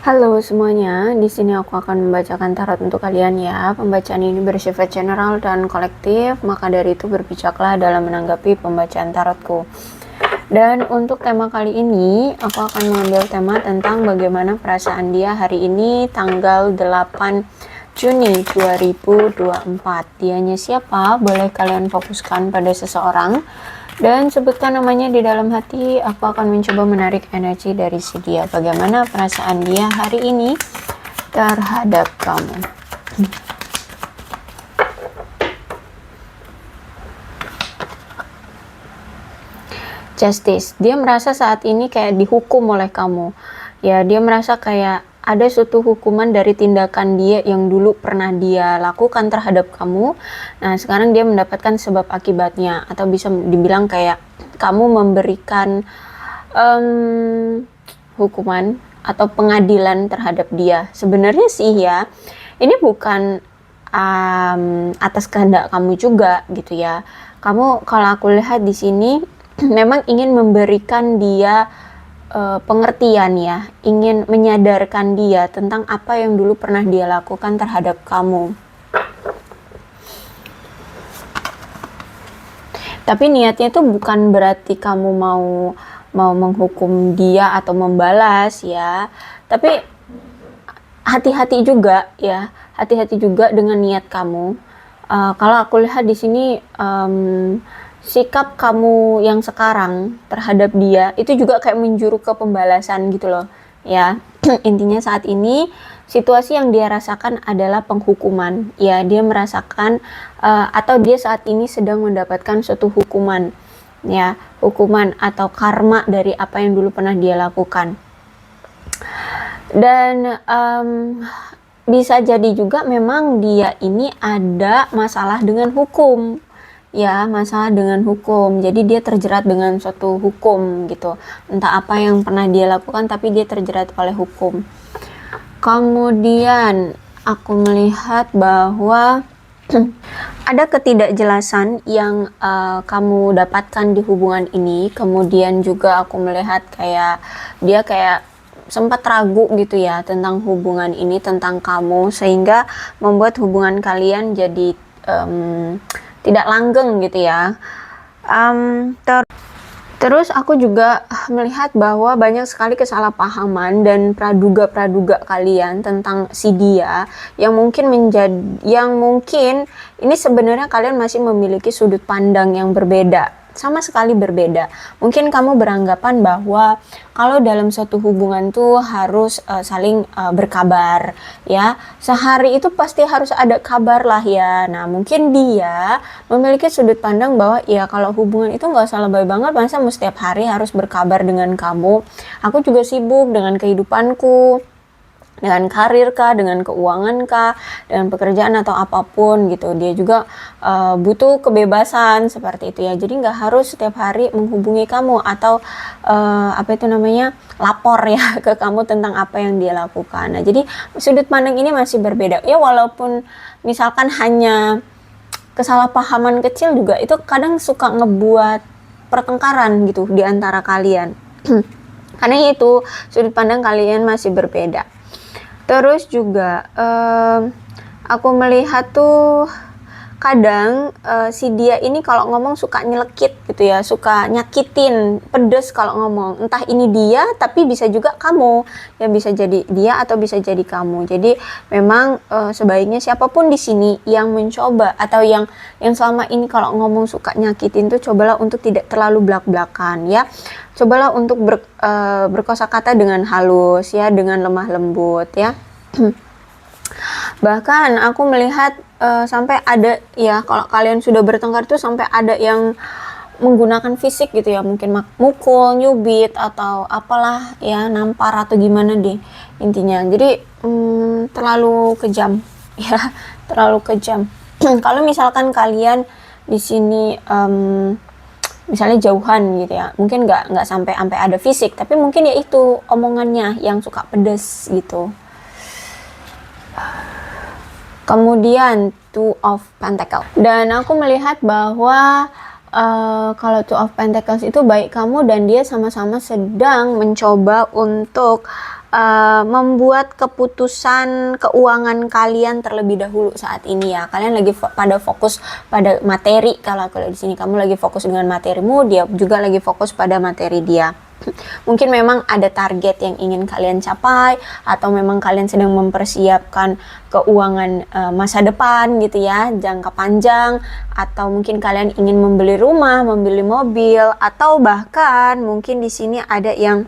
Halo semuanya, di sini aku akan membacakan tarot untuk kalian ya. Pembacaan ini bersifat general dan kolektif, maka dari itu berbijaklah dalam menanggapi pembacaan tarotku. Dan untuk tema kali ini, aku akan mengambil tema tentang bagaimana perasaan dia hari ini tanggal 8 Juni 2024. Dianya siapa? Boleh kalian fokuskan pada seseorang dan sebutkan namanya di dalam hati. Aku akan mencoba menarik energi dari si dia. Bagaimana perasaan dia hari ini terhadap kamu? Justice. Dia merasa saat ini kayak dihukum oleh kamu. Ya, dia merasa kayak ada suatu hukuman dari tindakan dia yang dulu pernah dia lakukan terhadap kamu. Nah, sekarang dia mendapatkan sebab akibatnya, atau bisa dibilang kayak kamu memberikan hukuman atau pengadilan terhadap dia. Sebenarnya sih ya, ini bukan atas kehendak kamu juga gitu ya. Kamu, kalau aku lihat di sini memang ingin memberikan dia pengertian ya, ingin menyadarkan dia tentang apa yang dulu pernah dia lakukan terhadap kamu. Tapi niatnya itu bukan berarti kamu mau menghukum dia atau membalas ya. Tapi hati-hati juga ya, hati-hati juga dengan niat kamu. Kalau aku lihat di sini sikap kamu yang sekarang terhadap dia itu juga kayak menjuru ke pembalasan gitu loh ya. Intinya saat ini situasi yang dia rasakan adalah penghukuman ya. Dia merasakan atau dia saat ini sedang mendapatkan suatu hukuman ya, hukuman atau karma dari apa yang dulu pernah dia lakukan. Dan bisa jadi juga memang dia ini ada masalah dengan hukum ya, masalah dengan hukum. Jadi dia terjerat dengan suatu hukum gitu, entah apa yang pernah dia lakukan tapi dia terjerat oleh hukum. Kemudian aku melihat bahwa ada ketidakjelasan yang kamu dapatkan di hubungan ini. Kemudian juga aku melihat kayak dia kayak sempat ragu gitu ya tentang hubungan ini, tentang kamu, sehingga membuat hubungan kalian jadi tidak langgeng gitu ya. Terus aku juga melihat bahwa banyak sekali kesalahpahaman dan praduga-praduga kalian tentang si dia yang mungkin ini sebenarnya kalian masih memiliki sudut pandang yang berbeda, sama sekali berbeda. Mungkin kamu beranggapan bahwa kalau dalam suatu hubungan tuh harus saling berkabar ya, sehari itu pasti harus ada kabar lah ya. Nah, mungkin dia memiliki sudut pandang bahwa ya kalau hubungan itu nggak usah lebay banget, masa setiap hari harus berkabar dengan kamu. Aku juga sibuk dengan kehidupanku, dengan karir kah, dengan keuangan kah, dengan pekerjaan atau apapun gitu. Dia juga butuh kebebasan seperti itu ya. Jadi nggak harus setiap hari menghubungi kamu atau lapor ya ke kamu tentang apa yang dia lakukan. Nah, jadi sudut pandang ini masih berbeda ya, walaupun misalkan hanya kesalahpahaman kecil juga itu kadang suka ngebuat pertengkaran gitu di antara kalian. Karena itu sudut pandang kalian masih berbeda. Terus juga aku melihat tuh kadang si dia ini kalau ngomong suka nyelekit gitu ya, suka nyakitin, pedes kalau ngomong. Entah ini dia tapi bisa juga kamu, ya bisa jadi dia atau bisa jadi kamu. Jadi memang sebaiknya siapapun di sini yang mencoba atau yang selama ini kalau ngomong suka nyakitin tuh, cobalah untuk tidak terlalu blak-blakan ya. Cobalah untuk berkosakata dengan halus ya, dengan lemah lembut ya. Bahkan aku melihat sampai ada ya, kalau kalian sudah bertengkar tuh sampai ada yang menggunakan fisik gitu ya, mungkin mukul, nyubit atau apalah ya, nampar atau gimana deh intinya. Jadi terlalu kejam ya, terlalu kejam. Kalau misalkan kalian di sini misalnya jauhan gitu ya, mungkin nggak sampai ada fisik, tapi mungkin ya itu omongannya yang suka pedes gitu. Kemudian Two of Pentacles, dan aku melihat bahwa kalau Two of Pentacles itu baik kamu dan dia sama-sama sedang mencoba untuk membuat keputusan keuangan kalian terlebih dahulu saat ini ya. Kalian lagi pada fokus pada materi. Kalau aku lihat di sini kamu lagi fokus dengan materimu, dia juga lagi fokus pada materi dia. Mungkin memang ada target yang ingin kalian capai, atau memang kalian sedang mempersiapkan keuangan masa depan gitu ya, jangka panjang, atau mungkin kalian ingin membeli rumah, membeli mobil, atau bahkan mungkin di sini ada yang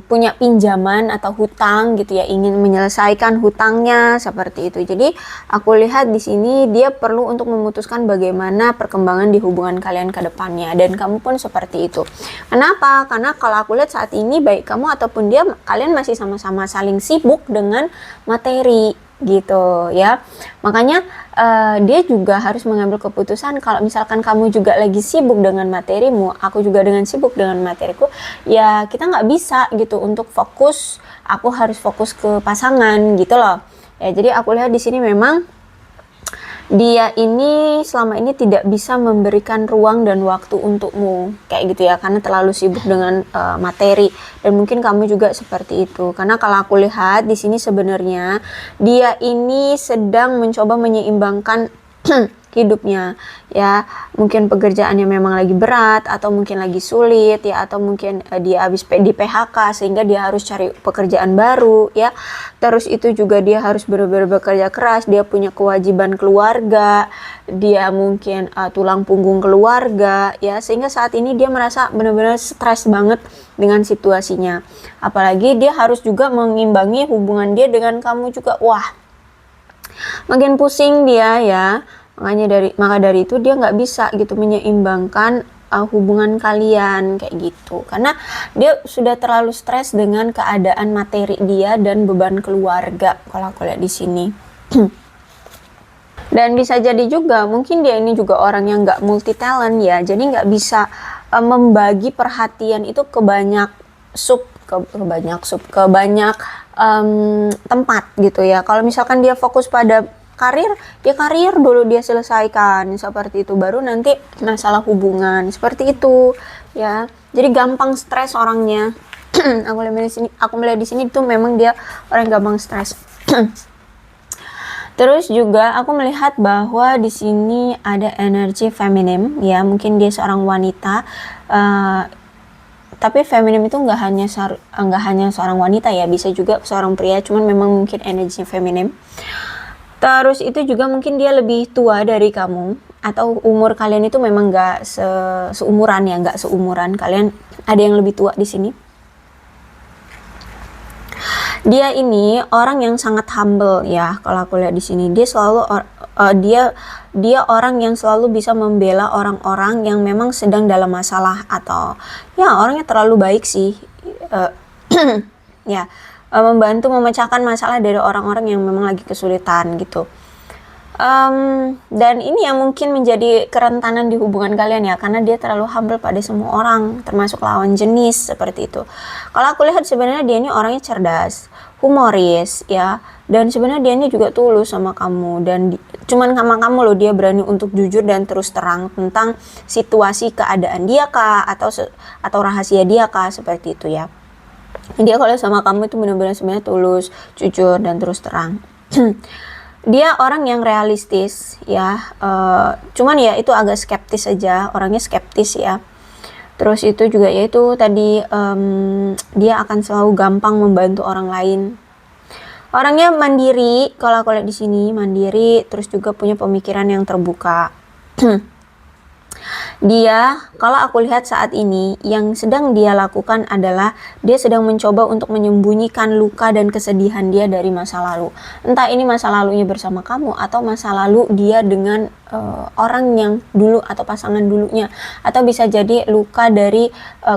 punya pinjaman atau hutang gitu ya, ingin menyelesaikan hutangnya seperti itu. Jadi aku lihat di sini dia perlu untuk memutuskan bagaimana perkembangan di hubungan kalian ke depannya, dan kamu pun seperti itu. Kenapa? Karena kalau aku lihat saat ini baik kamu ataupun dia, kalian masih sama-sama saling sibuk dengan materi gitu ya. Makanya dia juga harus mengambil keputusan. Kalau misalkan kamu juga lagi sibuk dengan materimu, aku juga dengan sibuk dengan materiku, ya kita nggak bisa gitu untuk fokus. Aku harus fokus ke pasangan gitu loh ya. Jadi aku lihat di sini memang dia ini selama ini tidak bisa memberikan ruang dan waktu untukmu kayak gitu ya, karena terlalu sibuk dengan materi. Dan mungkin kamu juga seperti itu, karena kalau aku lihat di sini sebenarnya dia ini sedang mencoba menyeimbangkan hidupnya ya. Mungkin pekerjaannya memang lagi berat, atau mungkin lagi sulit ya, atau mungkin dia habis di PHK sehingga dia harus cari pekerjaan baru ya. Terus itu juga dia harus benar-benar bekerja keras, dia punya kewajiban keluarga, dia mungkin tulang punggung keluarga ya, sehingga saat ini dia merasa benar-benar stres banget dengan situasinya. Apalagi dia harus juga mengimbangi hubungan dia dengan kamu juga. Wah, makin pusing dia ya. Maka dari itu dia nggak bisa gitu menyeimbangkan hubungan kalian kayak gitu, karena dia sudah terlalu stres dengan keadaan materi dia dan beban keluarga kalau aku lihat di sini. Dan bisa jadi juga mungkin dia ini juga orang yang nggak multi talent ya, jadi nggak bisa membagi perhatian itu ke banyak tempat gitu ya. Kalau misalkan dia fokus pada karir, dia karir dulu dia selesaikan seperti itu, baru nanti masalah hubungan seperti itu ya. Jadi gampang stres orangnya. aku melihat di sini tuh memang dia orang yang gampang stres. Terus juga aku melihat bahwa di sini ada energi feminim ya, mungkin dia seorang wanita. Tapi feminim itu nggak hanya seorang wanita ya, bisa juga seorang pria, cuman memang mungkin energinya feminim. Terus itu juga mungkin dia lebih tua dari kamu, atau umur kalian itu memang nggak seumuran ya, nggak seumuran kalian, ada yang lebih tua di sini. Dia ini orang yang sangat humble ya, kalau aku lihat di sini dia selalu dia orang yang selalu bisa membela orang-orang yang memang sedang dalam masalah, atau ya orangnya terlalu baik sih ya. Membantu memecahkan masalah dari orang-orang yang memang lagi kesulitan gitu. Dan ini yang mungkin menjadi kerentanan di hubungan kalian ya, karena dia terlalu humble pada semua orang, termasuk lawan jenis seperti itu. Kalau aku lihat sebenarnya dia ini orangnya cerdas, humoris ya, dan sebenarnya dia ini juga tulus sama kamu, dan cuman sama kamu loh dia berani untuk jujur dan terus terang tentang situasi keadaan dia kah, atau rahasia dia kah, seperti itu ya. Dia kalau sama kamu itu benar-benar sebenarnya tulus, jujur, dan terus terang. Dia orang yang realistis ya, cuman ya itu agak skeptis aja, orangnya skeptis ya. Terus itu juga yaitu tadi dia akan selalu gampang membantu orang lain. Orangnya mandiri, kalau aku lihat di sini mandiri, terus juga punya pemikiran yang terbuka. Dia, kalau aku lihat saat ini, yang sedang dia lakukan adalah dia sedang mencoba untuk menyembunyikan luka dan kesedihan dia dari masa lalu. Entah ini masa lalunya bersama kamu, atau masa lalu dia dengan orang yang dulu atau pasangan dulunya, atau bisa jadi luka dari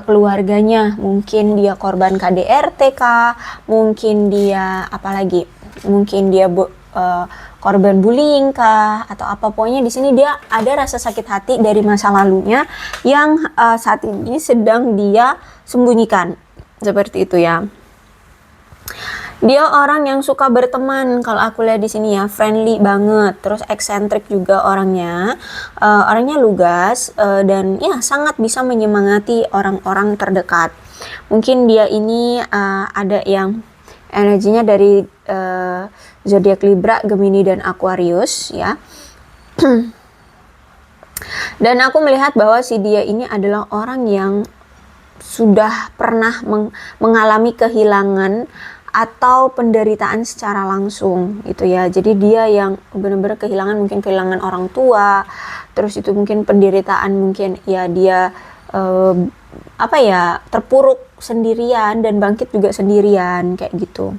keluarganya. Mungkin dia korban KDRT kah, mungkin dia apalagi, mungkin dia korban bullying kah, atau apa. Pokoknya di sini dia ada rasa sakit hati dari masa lalunya yang saat ini sedang dia sembunyikan, seperti itu ya. Dia orang yang suka berteman, kalau aku lihat di sini ya, friendly banget, terus eksentrik juga orangnya, orangnya lugas, dan ya sangat bisa menyemangati orang-orang terdekat. mungkin dia ini ada yang energinya dari zodiak Libra, Gemini dan Aquarius ya. Dan aku melihat bahwa si dia ini adalah orang yang sudah pernah mengalami kehilangan atau penderitaan secara langsung gitu ya. Jadi dia yang benar-benar kehilangan, mungkin kehilangan orang tua, terus itu mungkin penderitaan, mungkin ya dia terpuruk sendirian dan bangkit juga sendirian kayak gitu.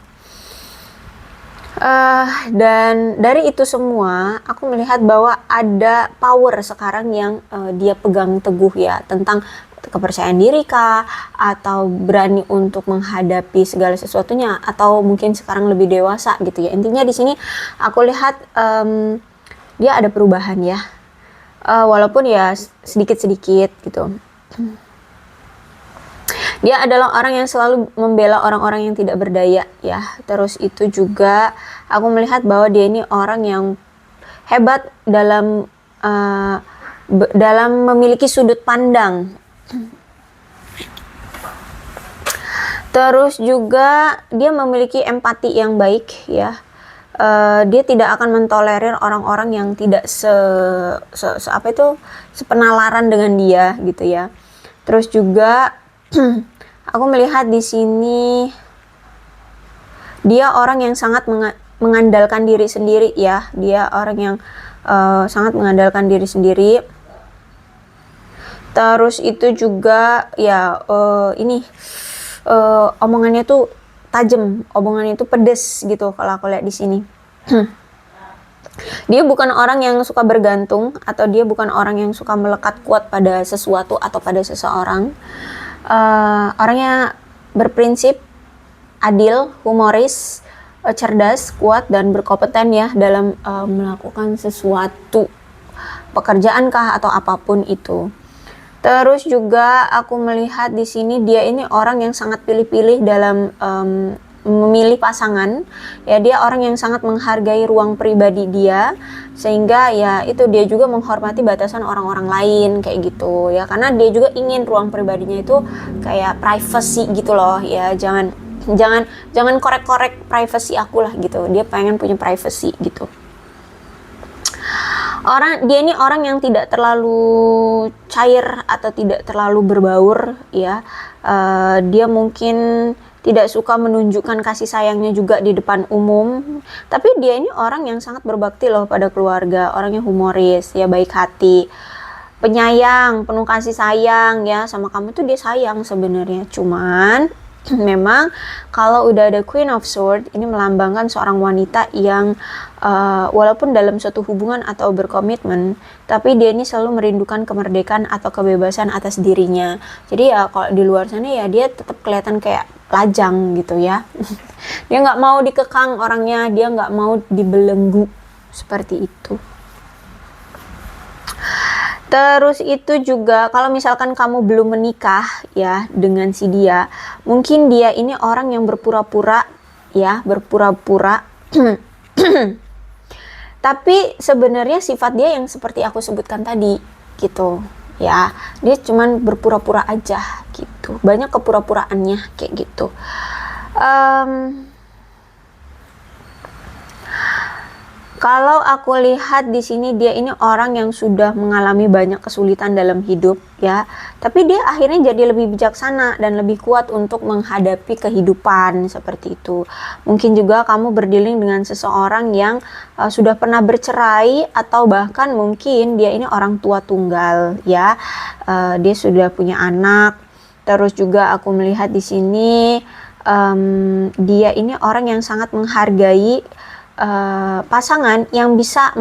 Dan dari itu semua aku melihat bahwa ada power sekarang yang dia pegang teguh ya, tentang kepercayaan diri kah, atau berani untuk menghadapi segala sesuatunya, atau mungkin sekarang lebih dewasa gitu ya. Intinya di sini aku lihat dia ada perubahan ya, walaupun ya sedikit-sedikit gitu. Dia adalah orang yang selalu membela orang-orang yang tidak berdaya ya. Terus itu juga aku melihat bahwa dia ini orang yang hebat dalam memiliki sudut pandang. Terus juga dia memiliki empati yang baik ya. Dia tidak akan mentolerir orang-orang yang tidak sepenalaran dengan dia gitu ya. Terus juga aku melihat di sini dia orang yang sangat mengandalkan diri sendiri ya. Dia orang yang sangat mengandalkan diri sendiri. Terus itu juga ya omongannya tuh tajam, omongannya itu pedes gitu kalau aku lihat di sini. Dia bukan orang yang suka bergantung, atau dia bukan orang yang suka melekat kuat pada sesuatu atau pada seseorang. Orangnya berprinsip, adil, humoris, cerdas, kuat, dan berkompeten ya dalam melakukan sesuatu, pekerjaan kah atau apapun itu. Terus juga aku melihat di sini dia ini orang yang sangat pilih-pilih dalam memilih pasangan ya. Dia orang yang sangat menghargai ruang pribadi dia, sehingga ya itu dia juga menghormati batasan orang-orang lain kayak gitu ya, karena dia juga ingin ruang pribadinya itu kayak privacy gitu loh ya. Jangan korek-korek privacy aku lah gitu. Dia pengen punya privacy gitu. Dia ini orang yang tidak terlalu cair atau tidak terlalu berbaur ya. Dia mungkin tidak suka menunjukkan kasih sayangnya juga di depan umum, tapi dia ini orang yang sangat berbakti loh pada keluarga. Orangnya humoris ya, baik hati, penyayang, penuh kasih sayang ya. Sama kamu tuh dia sayang sebenarnya. Cuman memang kalau udah ada Queen of Swords, ini melambangkan seorang wanita yang walaupun dalam suatu hubungan atau berkomitmen, tapi dia ini selalu merindukan kemerdekaan atau kebebasan atas dirinya. Jadi ya kalau di luar sana ya dia tetap kelihatan kayak lajang gitu ya. Dia nggak mau dikekang orangnya, dia nggak mau dibelenggu seperti itu. Terus itu juga kalau misalkan kamu belum menikah ya dengan si dia, mungkin dia ini orang yang berpura-pura ya, berpura-pura. Tapi sebenarnya sifat dia yang seperti aku sebutkan tadi gitu ya. Dia cuman berpura-pura aja gitu. Banyak kepura-puraannya kayak gitu. Kalau aku lihat di sini dia ini orang yang sudah mengalami banyak kesulitan dalam hidup ya, tapi dia akhirnya jadi lebih bijaksana dan lebih kuat untuk menghadapi kehidupan seperti itu. Mungkin juga kamu berdealing dengan seseorang yang sudah pernah bercerai, atau bahkan mungkin dia ini orang tua tunggal ya. Dia sudah punya anak. Terus juga aku melihat di sini dia ini orang yang sangat menghargai pasangan yang bisa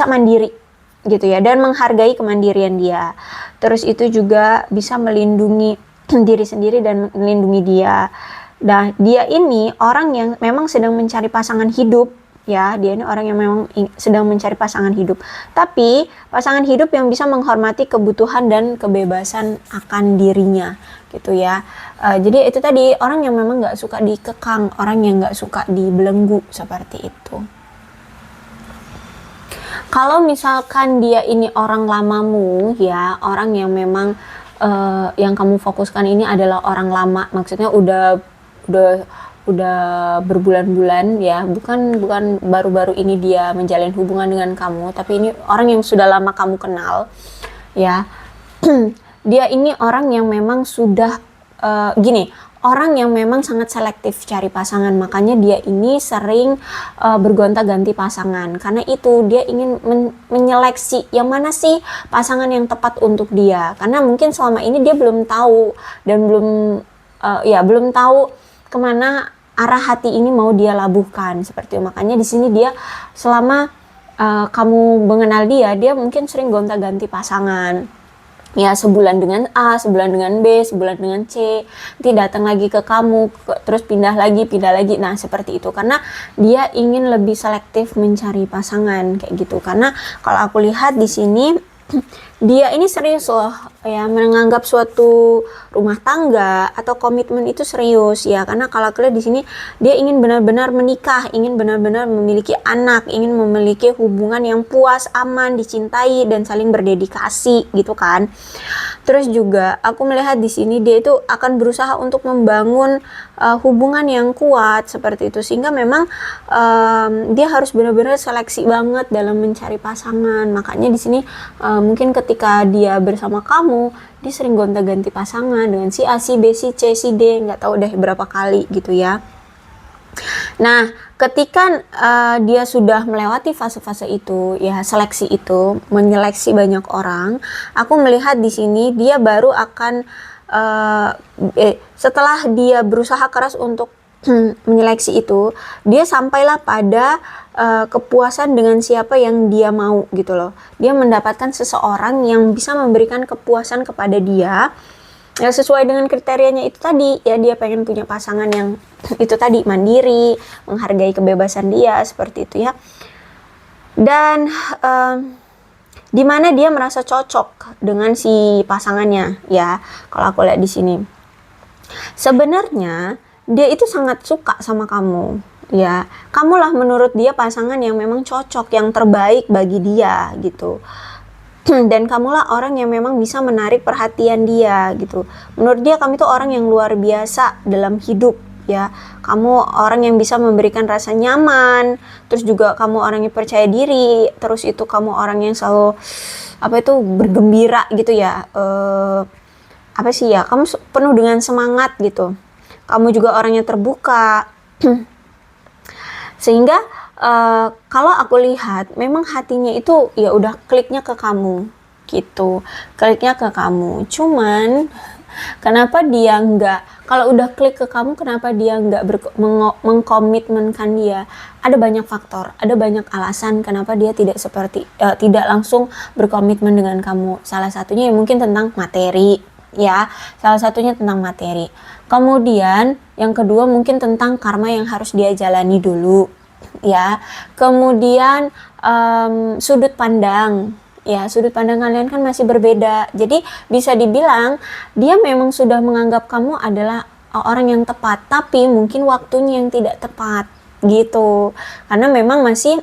mandiri gitu ya, dan menghargai kemandirian dia. Terus itu juga bisa melindungi diri sendiri dan melindungi dia. Nah, dia ini orang yang memang sedang mencari pasangan hidup ya. Dia ini orang yang memang sedang mencari pasangan hidup, tapi pasangan hidup yang bisa menghormati kebutuhan dan kebebasan akan dirinya gitu ya. Jadi itu tadi, orang yang memang gak suka dikekang, orang yang gak suka dibelenggu seperti itu. Kalau misalkan dia ini orang lamamu ya, orang yang memang yang kamu fokuskan ini adalah orang lama, maksudnya udah berbulan-bulan ya, bukan baru-baru ini dia menjalin hubungan dengan kamu, tapi ini orang yang sudah lama kamu kenal ya. Dia ini orang yang memang sudah orang yang memang sangat selektif cari pasangan, makanya dia ini sering bergonta-ganti pasangan, karena itu dia ingin menyeleksi yang mana sih pasangan yang tepat untuk dia, karena mungkin selama ini dia belum tahu dan belum tahu kemana arah hati ini mau dia labuhkan, seperti itu. Makanya di sini dia selama kamu mengenal dia mungkin sering gonta-ganti pasangan. Ya, sebulan dengan A, sebulan dengan B, sebulan dengan C, nanti datang lagi ke kamu, terus pindah lagi. Nah, seperti itu. Karena dia ingin lebih selektif mencari pasangan kayak gitu. Karena kalau aku lihat di sini dia ini serius loh ya, menganggap suatu rumah tangga atau komitmen itu serius ya, karena kalau kalian di sini dia ingin benar-benar menikah, ingin benar-benar memiliki anak, ingin memiliki hubungan yang puas, aman, dicintai dan saling berdedikasi gitu kan. Terus juga aku melihat di sini dia itu akan berusaha untuk membangun hubungan yang kuat seperti itu, sehingga memang dia harus benar-benar seleksi banget dalam mencari pasangan. Makanya di sini mungkin ketika dia bersama kamu, dia sering gonta-ganti pasangan dengan si A, si B, si C, si D, nggak tahu deh berapa kali gitu ya. Nah, ketika dia sudah melewati fase-fase itu, ya seleksi itu, menyeleksi banyak orang, aku melihat di sini dia baru akan setelah dia berusaha keras untuk menyeleksi itu, dia sampailah pada kepuasan dengan siapa yang dia mau gitu loh. Dia mendapatkan seseorang yang bisa memberikan kepuasan kepada dia ya, sesuai dengan kriterianya itu tadi ya. Dia pengen punya pasangan yang itu tadi, mandiri, menghargai kebebasan dia, seperti itu ya. Dan di mana dia merasa cocok dengan si pasangannya ya. Kalau aku lihat di sini, sebenarnya dia itu sangat suka sama kamu ya. Kamulah menurut dia pasangan yang memang cocok, yang terbaik bagi dia gitu. Dan kamulah orang yang memang bisa menarik perhatian dia gitu. Menurut dia kamu itu orang yang luar biasa dalam hidup ya. Kamu orang yang bisa memberikan rasa nyaman, terus juga kamu orang yang percaya diri, terus itu kamu orang yang selalu bergembira gitu ya. Kamu penuh dengan semangat gitu. Kamu juga orang yang terbuka. Sehingga kalau aku lihat memang hatinya itu ya udah kliknya ke kamu gitu. Kliknya ke kamu. Cuman kenapa dia kalau udah klik ke kamu, kenapa dia mengkomitmenkan dia? Ada banyak faktor, ada banyak alasan kenapa dia tidak langsung berkomitmen dengan kamu. Salah satunya ya mungkin tentang materi ya. Salah satunya tentang materi. Kemudian yang kedua mungkin tentang karma yang harus dia jalani dulu ya. Kemudian sudut pandang ya, sudut pandang kalian kan masih berbeda. Jadi bisa dibilang dia memang sudah menganggap kamu adalah orang yang tepat, tapi mungkin waktunya yang tidak tepat gitu. Karena memang masih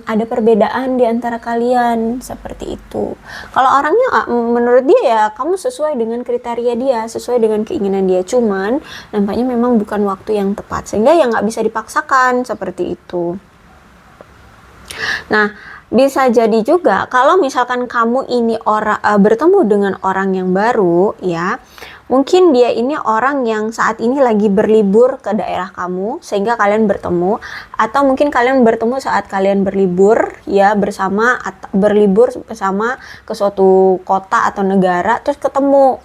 ada perbedaan di antara kalian seperti itu. Kalau orangnya menurut dia ya kamu sesuai dengan kriteria dia, sesuai dengan keinginan dia, cuman nampaknya memang bukan waktu yang tepat, sehingga ya nggak bisa dipaksakan seperti itu. Nah, bisa jadi juga kalau misalkan kamu ini bertemu dengan orang yang baru ya, mungkin dia ini orang yang saat ini lagi berlibur ke daerah kamu sehingga kalian bertemu, atau mungkin kalian bertemu saat kalian berlibur ya berlibur bersama ke suatu kota atau negara, terus ketemu.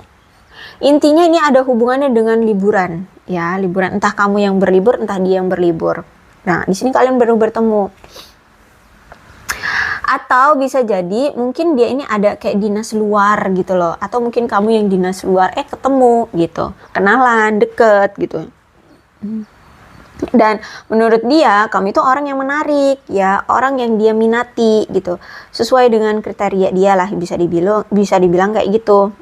Intinya ini ada hubungannya dengan liburan ya, liburan, entah kamu yang berlibur entah dia yang berlibur. Nah, di sini kalian baru bertemu. Atau bisa jadi mungkin dia ini ada kayak dinas luar gitu loh, atau mungkin kamu yang dinas luar ketemu gitu, kenalan, deket gitu. Dan menurut dia kamu itu orang yang menarik ya, orang yang dia minati gitu, sesuai dengan kriteria dia lah, bisa dibilang kayak gitu.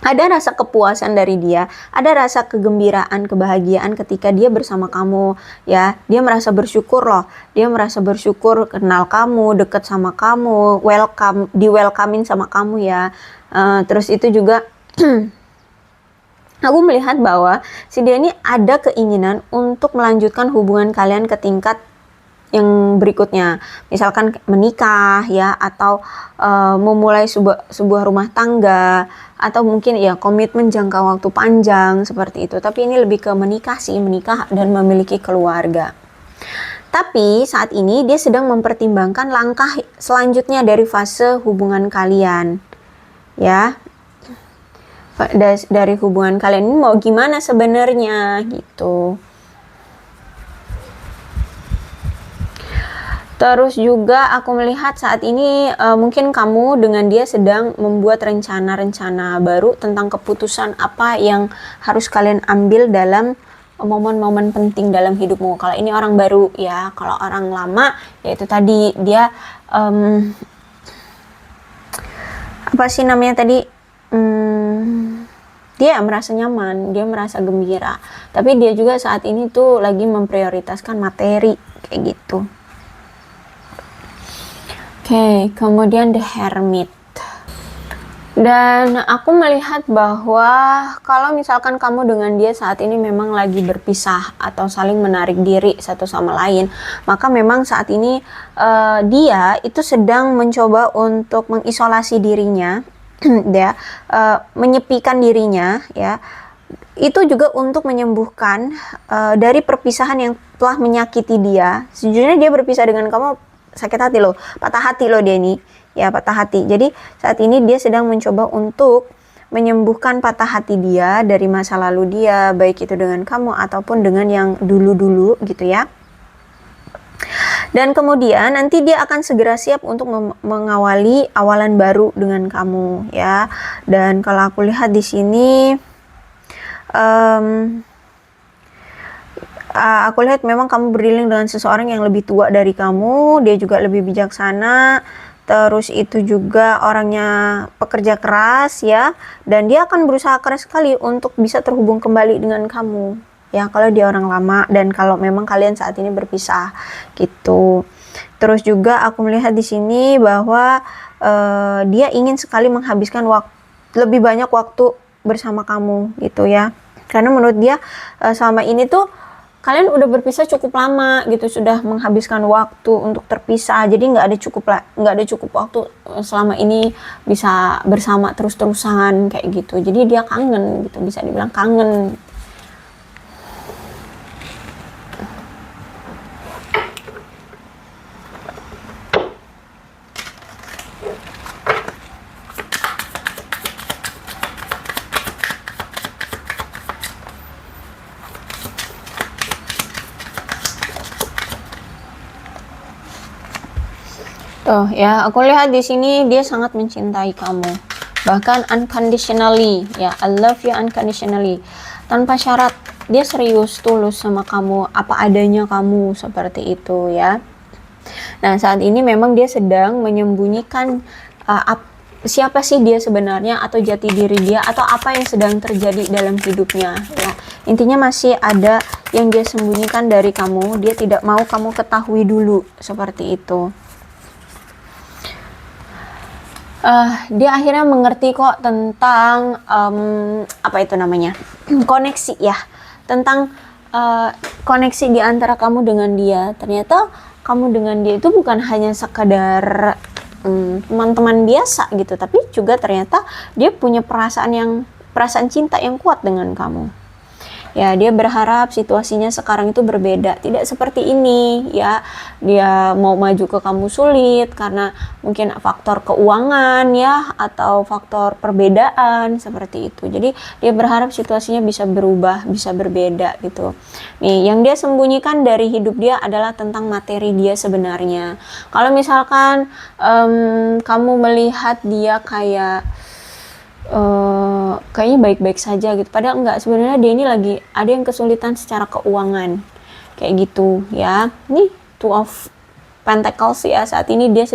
Ada rasa kepuasan dari dia, ada rasa kegembiraan, kebahagiaan ketika dia bersama kamu ya. Dia merasa bersyukur loh, dia merasa bersyukur kenal kamu, deket sama kamu, welcomein sama kamu ya. Terus itu juga Aku melihat bahwa si dia ini ada keinginan untuk melanjutkan hubungan kalian ke tingkat yang berikutnya, misalkan menikah ya, atau memulai sebuah rumah tangga, atau mungkin ya komitmen jangka waktu panjang seperti itu. Tapi ini lebih ke menikah sih, menikah dan memiliki keluarga. Tapi saat ini dia sedang mempertimbangkan langkah selanjutnya dari fase hubungan kalian, ya. Dari hubungan kalian ini mau gimana sebenarnya gitu. Terus juga aku melihat saat ini mungkin kamu dengan dia sedang membuat rencana-rencana baru tentang keputusan apa yang harus kalian ambil dalam momen-momen penting dalam hidupmu. Kalau ini orang baru ya, kalau orang lama yaitu tadi dia apa sih namanya tadi, dia merasa nyaman, dia merasa gembira, tapi dia juga saat ini tuh lagi memprioritaskan materi kayak gitu. Oke, kemudian The Hermit. Dan aku melihat bahwa kalau misalkan kamu dengan dia saat ini memang lagi berpisah atau saling menarik diri satu sama lain, maka memang saat ini dia itu sedang mencoba untuk mengisolasi dirinya, dia menyepikan dirinya ya. Itu juga untuk menyembuhkan dari perpisahan yang telah menyakiti dia. Sejujurnya dia berpisah dengan kamu sakit hati loh, patah hati loh dia ini ya, patah hati. Jadi saat ini dia sedang mencoba untuk menyembuhkan patah hati dia dari masa lalu dia, baik itu dengan kamu ataupun dengan yang dulu-dulu gitu ya. Dan kemudian nanti dia akan segera siap untuk mengawali awalan baru dengan kamu ya. Dan kalau aku lihat di sini aku lihat memang kamu berdilin dengan seseorang yang lebih tua dari kamu, dia juga lebih bijaksana, terus itu juga orangnya pekerja keras ya, dan dia akan berusaha keras sekali untuk bisa terhubung kembali dengan kamu ya, kalau dia orang lama dan kalau memang kalian saat ini berpisah gitu. Terus juga aku melihat di sini bahwa dia ingin sekali menghabiskan lebih banyak waktu bersama kamu gitu ya, karena menurut dia selama ini tuh kalian udah berpisah cukup lama gitu, sudah menghabiskan waktu untuk terpisah, jadi nggak ada cukup waktu selama ini bisa bersama terus-terusan kayak gitu. Jadi dia kangen gitu, bisa dibilang kangen. Tuh ya, aku lihat di sini dia sangat mencintai kamu, bahkan unconditionally ya, I love you unconditionally, tanpa syarat. Dia serius tulus sama kamu, apa adanya kamu seperti itu ya. Nah saat ini memang dia sedang menyembunyikan siapa sih dia sebenarnya, atau jati diri dia, atau apa yang sedang terjadi dalam hidupnya ya. Intinya masih ada yang dia sembunyikan dari kamu, dia tidak mau kamu ketahui dulu seperti itu. Dia akhirnya mengerti kok tentang apa itu namanya, koneksi ya, tentang koneksi di antara kamu dengan dia. Ternyata kamu dengan dia itu bukan hanya sekadar teman-teman biasa gitu, tapi juga ternyata dia punya perasaan cinta yang kuat dengan kamu. Ya, dia berharap situasinya sekarang itu berbeda, tidak seperti ini ya. Dia mau maju ke kamu sulit karena mungkin faktor keuangan ya, atau faktor perbedaan seperti itu. Jadi dia berharap situasinya bisa berubah, bisa berbeda gitu. Nih, yang dia sembunyikan dari hidup dia adalah tentang materi dia sebenarnya. Kalau misalkan kamu melihat dia kayak kayaknya baik-baik saja gitu, padahal enggak, sebenarnya dia ini lagi ada yang kesulitan secara keuangan kayak gitu ya. Nih Two of Pentacles ya, saat ini dia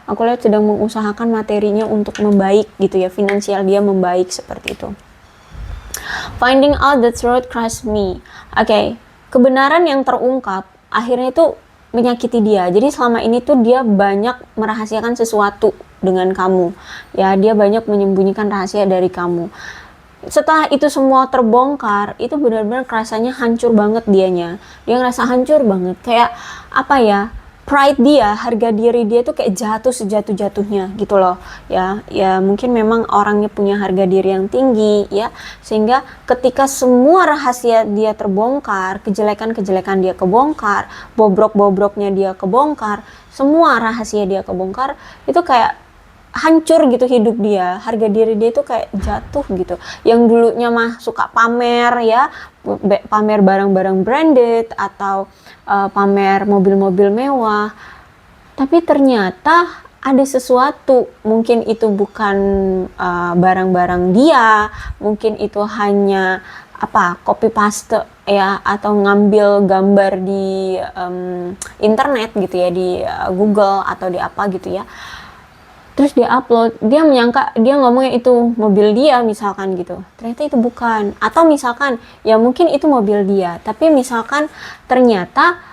aku lihat sedang mengusahakan materinya untuk membaik gitu ya, finansial dia membaik seperti itu. Finding out the truth, trust me. Oke, kebenaran yang terungkap akhirnya itu menyakiti dia. Jadi selama ini tuh dia banyak merahasiakan sesuatu dengan kamu. Ya, dia banyak menyembunyikan rahasia dari kamu. Setelah itu semua terbongkar, itu benar-benar rasanya hancur banget dianya. Dia ngerasa hancur banget. Kayak apa ya? Pride dia, harga diri dia tuh kayak jatuh sejatuh-jatuhnya gitu loh. Ya, ya mungkin memang orangnya punya harga diri yang tinggi ya, sehingga ketika semua rahasia dia terbongkar, kejelekan-kejelekan dia kebongkar, bobrok-bobroknya dia kebongkar, semua rahasia dia kebongkar, itu kayak hancur gitu hidup dia, harga diri dia itu kayak jatuh gitu. Yang dulunya mah suka pamer ya, pamer barang-barang branded atau pamer mobil-mobil mewah, tapi ternyata ada sesuatu, mungkin itu bukan barang-barang dia, mungkin itu hanya apa, copy paste ya, atau ngambil gambar di internet gitu ya, di Google atau di apa gitu ya, terus dia upload, dia menyangka, dia ngomongnya itu mobil dia misalkan gitu, ternyata itu bukan. Atau misalkan ya mungkin itu mobil dia, tapi misalkan ternyata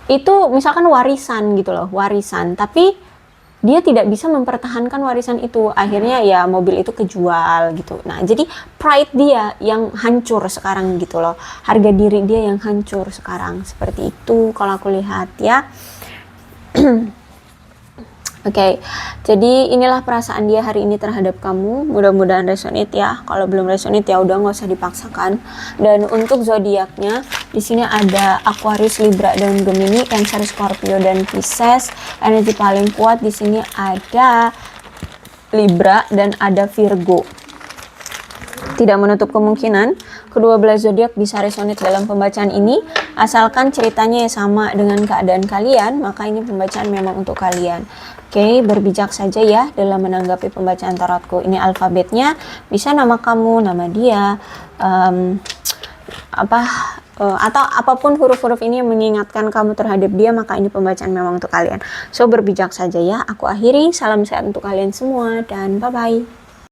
itu misalkan warisan gitu loh, warisan, tapi dia tidak bisa mempertahankan warisan itu, akhirnya ya mobil itu kejual gitu. Nah jadi pride dia yang hancur sekarang gitu loh, harga diri dia yang hancur sekarang, seperti itu kalau aku lihat ya. Oke, jadi inilah perasaan dia hari ini terhadap kamu. Mudah-mudahan resonate ya. Kalau belum resonate ya udah, nggak usah dipaksakan. Dan untuk zodiaknya, di sini ada Aquarius, Libra, dan Gemini, Cancer, Scorpio, dan Pisces. Energi paling kuat di sini ada Libra dan ada Virgo. Tidak menutup kemungkinan kedua belah zodiak bisa resonate dalam pembacaan ini, asalkan ceritanya sama dengan keadaan kalian, maka ini pembacaan memang untuk kalian. Oke, berbijak saja ya dalam menanggapi pembacaan tarotku. Ini alfabetnya, bisa nama kamu, nama dia, atau apapun huruf-huruf ini yang mengingatkan kamu terhadap dia, maka ini pembacaan memang untuk kalian. So, berbijak saja ya. Aku akhiri, salam sehat untuk kalian semua dan bye-bye.